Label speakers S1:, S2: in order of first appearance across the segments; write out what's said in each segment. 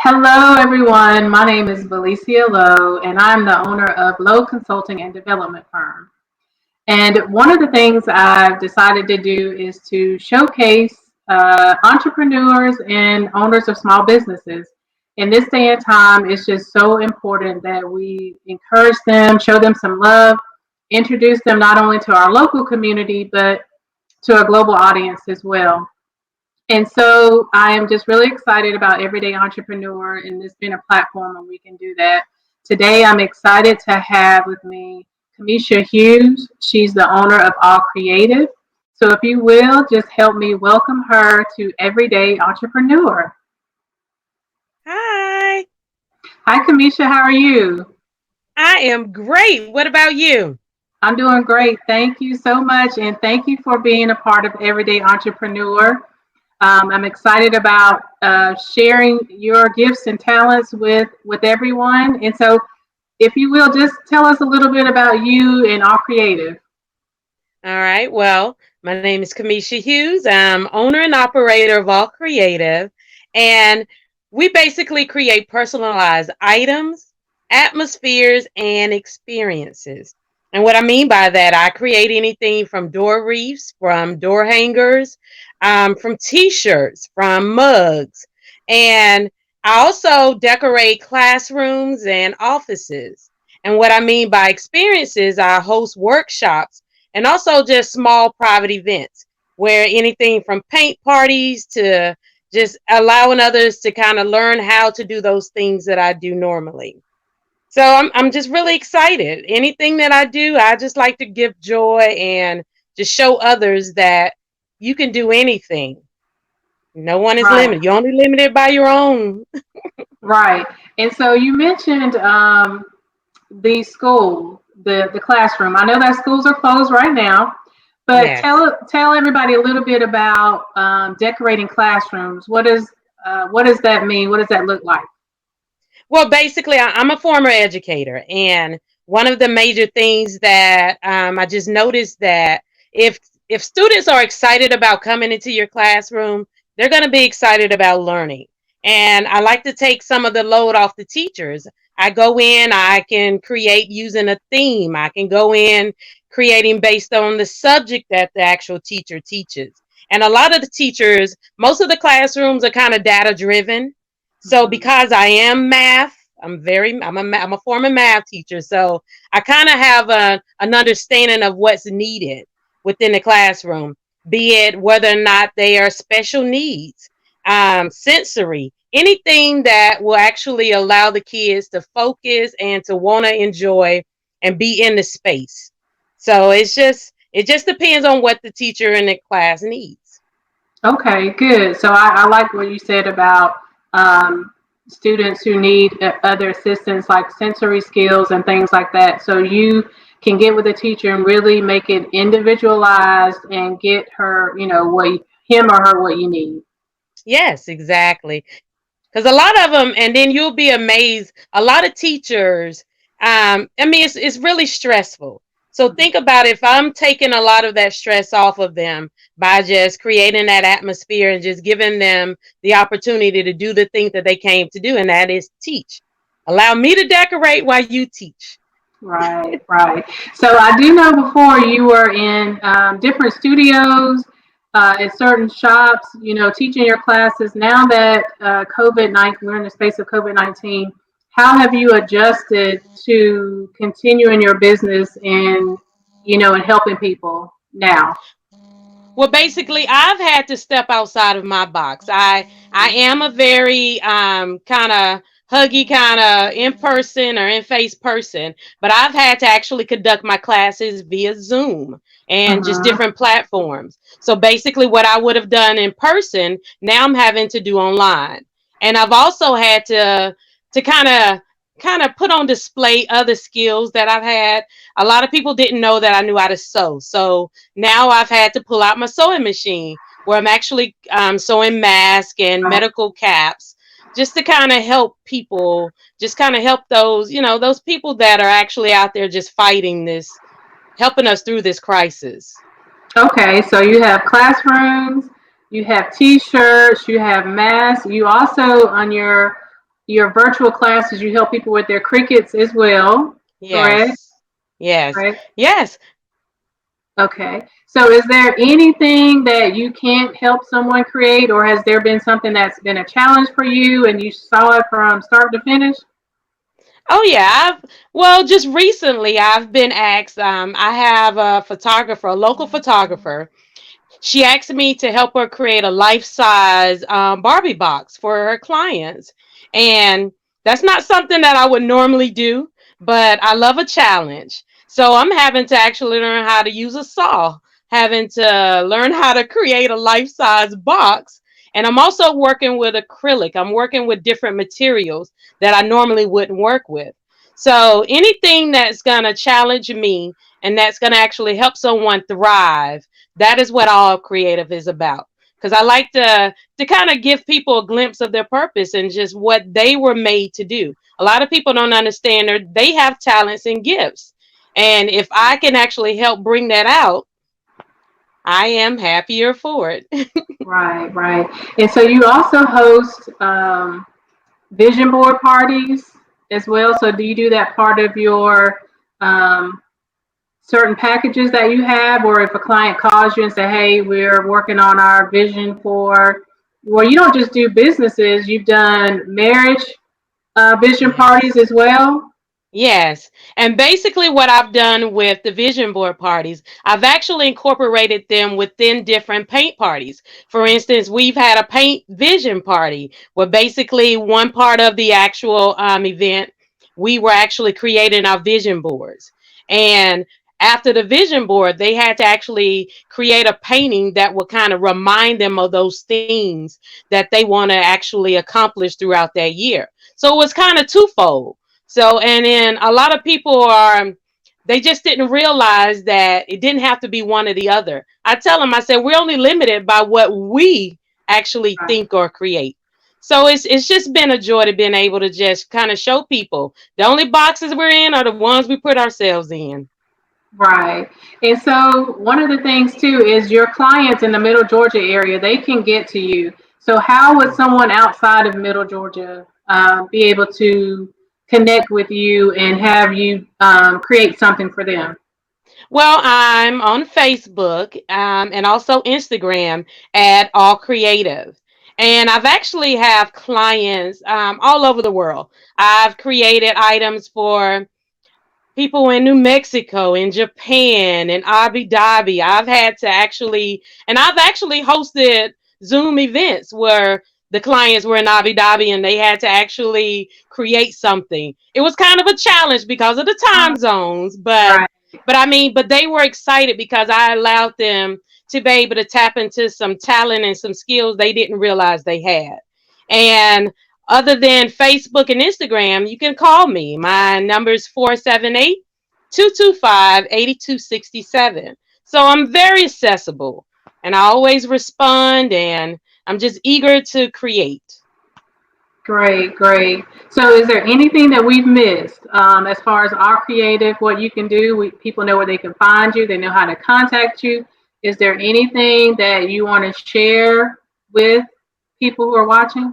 S1: Hello, everyone. My name is Valicia Lowe, and I'm the owner of Lowe Consulting and Development Firm. And one of the things I've decided to do is to showcase entrepreneurs and owners of small businesses. In this day and time, it's just so important that we encourage them, show them some love, introduce them not only to our local community, but to a global audience as well. And so I am just really excited about Everyday Entrepreneur and this being a platform where we can do that. Today, I'm excited to have with me Kimessia Hughes. She's the owner of Awe Kreative. So if you will, just help me welcome her to Everyday Entrepreneur.
S2: Hi,
S1: Hi, Kimessia. How are you?
S2: I am great. What about you?
S1: I'm doing great. Thank you so much. And thank you for being a part of Everyday Entrepreneur. I'm excited about sharing your gifts and talents with everyone. And so, if you will, just tell us a little bit about you and All Creative.
S2: All right. Well, my name is Kimessia Hughes. I'm owner and operator of All Creative, and we basically create personalized items, atmospheres, and experiences. And what I mean by that, I create anything from door wreaths, from door hangers, from T-shirts, from mugs, and I also decorate classrooms and offices. And what I mean by experiences, I host workshops and also just small private events where anything from paint parties to just allowing others to kind of learn how to do those things that I do normally. So I'm just really excited. Anything that I do, I just like to give joy and just show others that you can do anything. No one is
S1: Right,
S2: limited. You're only limited by your own.
S1: right. And so you mentioned the school, the classroom. I know that schools are closed right now, but
S2: Yes.
S1: tell everybody a little bit about decorating classrooms. What does that mean? What does that look like?
S2: Well, basically, I'm a former educator, and one of the major things that I just noticed that if if students are excited about coming into your classroom, they're going to be excited about learning. And I like to take some of the load off the teachers. I go in, I can create using a theme. I can go in creating based on the subject that the actual teacher teaches. And a lot of the teachers, most of the classrooms are kind of data driven, so
S1: Mhm.
S2: because I am math, I'm a former math teacher, so I kind of have an understanding of what's needed within the classroom, be it whether or not they are special needs, sensory, anything that will actually allow the kids to focus and to want to enjoy and be in the space. So it just depends on what the teacher in the class needs.
S1: Okay, good. So I like what you said about students who need other assistance like sensory skills and things like that. So you can get with a teacher and really make it individualized and get her, him or her what you need.
S2: Yes, exactly. Because a lot of them, and then you'll be amazed. A lot of teachers, I mean, it's really stressful. So think about if I'm taking a lot of that stress off of them by just creating that atmosphere and just giving them the opportunity to do the thing that they came to do, and that is teach. Allow me to decorate while you teach.
S1: Right, right. So I do know before you were in different studios, at certain shops, teaching your classes. Now that COVID-19, we're in the space of COVID-19, how have you adjusted to continuing your business and helping people now?
S2: Well, basically, I've had to step outside of my box. I am a very kind of huggy kind of in person or in face person, but I've had to actually conduct my classes via Zoom and just
S1: Uh-huh.
S2: different platforms. So basically, what I would have done in person, now I'm having to do online. And I've also had to kind of put on display other skills that I've had. A lot of people didn't know that I knew how to sew. So now I've had to pull out my sewing machine where I'm actually sewing masks and
S1: Right.
S2: medical caps just to kind of help people, just kind of help those, those people that are actually out there just fighting this, helping us through this crisis.
S1: Okay, so you have classrooms, you have T-shirts, you have masks. You also on your your virtual classes, you help people with their Cricuts as well, correct?
S2: Yes. Yes.
S1: Right.
S2: Yes.
S1: Okay. So is there anything that you can't help someone create, or has there been something that's been a challenge for you and you saw it from start to finish?
S2: Oh yeah, well, just recently I've been asked. I have a photographer, a local photographer. She asked me to help her create a life-size Barbie box for her clients, and that's not something that I would normally do, but I love a challenge. So I'm having to actually learn how to use a saw, having to learn how to create a life-size box, and I'm also working with acrylic. I'm working with different materials that I normally wouldn't work with. So anything that's gonna challenge me and that's gonna actually help someone thrive, that is what all creative is about. Because I like to kind of give people a glimpse of their purpose and just what they were made to do. A lot of people don't understand they have talents and gifts. And if I can actually help bring that out, I am happier for it.
S1: Right, right. And so you also host vision board parties as well. So do you do that part of your um, certain packages that you have, or if a client calls you and say, "Hey, we're working on our vision for," well, you don't just do businesses; you've done marriage vision parties
S2: Yes.
S1: as well.
S2: Yes. And basically, what I've done with the vision board parties, I've actually incorporated them within different paint parties. For instance, we've had a paint vision party where basically one part of the actual event, we were actually creating our vision boards. And after the vision board, they had to actually create a painting that would kind of remind them of those themes that they want to actually accomplish throughout that year. So it was kind of twofold. So, and then a lot of people they just didn't realize that it didn't have to be one or the other. I tell them, I said, we're only limited by what we actually
S1: Right.
S2: think or create. So it's just been a joy to being able to just kind of show people the only boxes we're in are the ones we put ourselves in.
S1: Right. And so one of the things too is your clients in the Middle Georgia area, they can get to you. So how would someone outside of Middle Georgia be able to connect with you and have you create something for them?
S2: Well, I'm on Facebook and also Instagram at All Creative. And I've actually have clients all over the world. I've created items for people in New Mexico, in Japan, in Abu Dhabi. I've actually hosted Zoom events where the clients were in Abu Dhabi and they had to actually create something. It was kind of a challenge because of the time zones,
S1: Right.
S2: but they were excited because I allowed them to be able to tap into some talent and some skills they didn't realize they had. And other than Facebook and Instagram, you can call me. My number is 478-225-8267. So I'm very accessible and I always respond and I'm just eager to create.
S1: Great, great. So, is there anything that we've missed as far as our creative, what you can do? People know where they can find you, they know how to contact you. Is there anything that you want to share with people who are watching?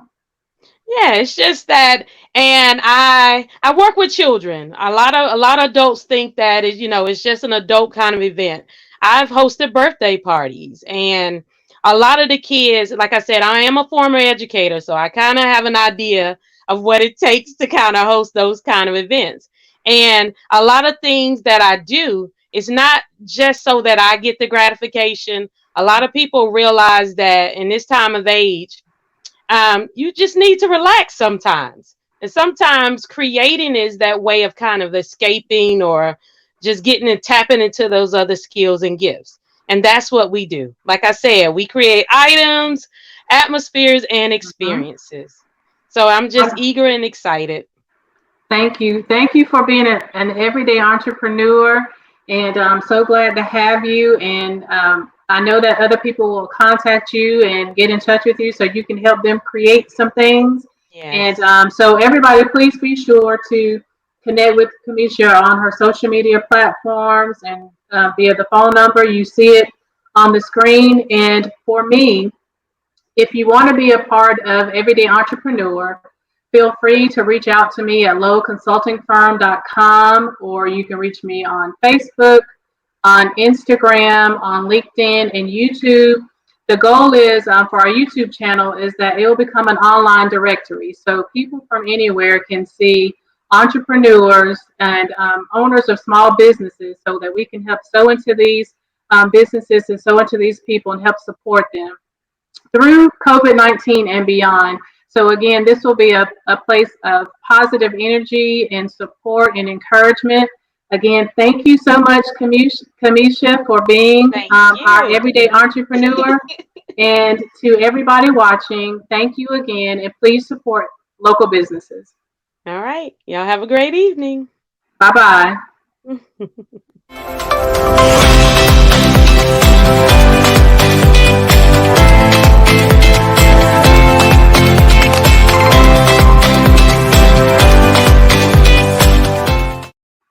S2: Yeah, it's just that, and I work with children. A lot of adults think that it's just an adult kind of event. I've hosted birthday parties, and a lot of the kids, like I said, I am a former educator, so I kind of have an idea of what it takes to kind of host those kind of events. And a lot of things that I do is not just so that I get the gratification. A lot of people realize that in this time of age you just need to relax sometimes. And sometimes creating is that way of kind of escaping or just getting and tapping into those other skills and gifts. And that's what we do. Like I said, we create items, atmospheres, and
S1: Mhm.
S2: experiences. So I'm just eager and excited.
S1: Thank you. Thank you for being an everyday entrepreneur. And I'm so glad to have you. And I know that other people will contact you and get in touch with you so you can help them create some things. And
S2: Yes.
S1: so, everybody, please be sure to connect with Kamisha on her social media platforms and via the phone number. You see it on the screen. And for me, if you want to be a part of Everyday Entrepreneur, feel free to reach out to me at lowconsultingfirm.com, or you can reach me on Facebook, on Instagram, on LinkedIn, and YouTube. The goal is for our YouTube channel is that it will become an online directory, so people from anywhere can see entrepreneurs and owners of small businesses, so that we can help sow into these businesses and sow into these people and help support them through COVID-19 and beyond. So again, this will be a place of positive energy and support and encouragement. Again, thank you so much, Kimessia, for being
S2: Thank
S1: our
S2: you.
S1: everyday entrepreneur. And to everybody watching, thank you again, and please support local businesses.
S2: All right. Y'all have a great evening.
S1: Bye bye.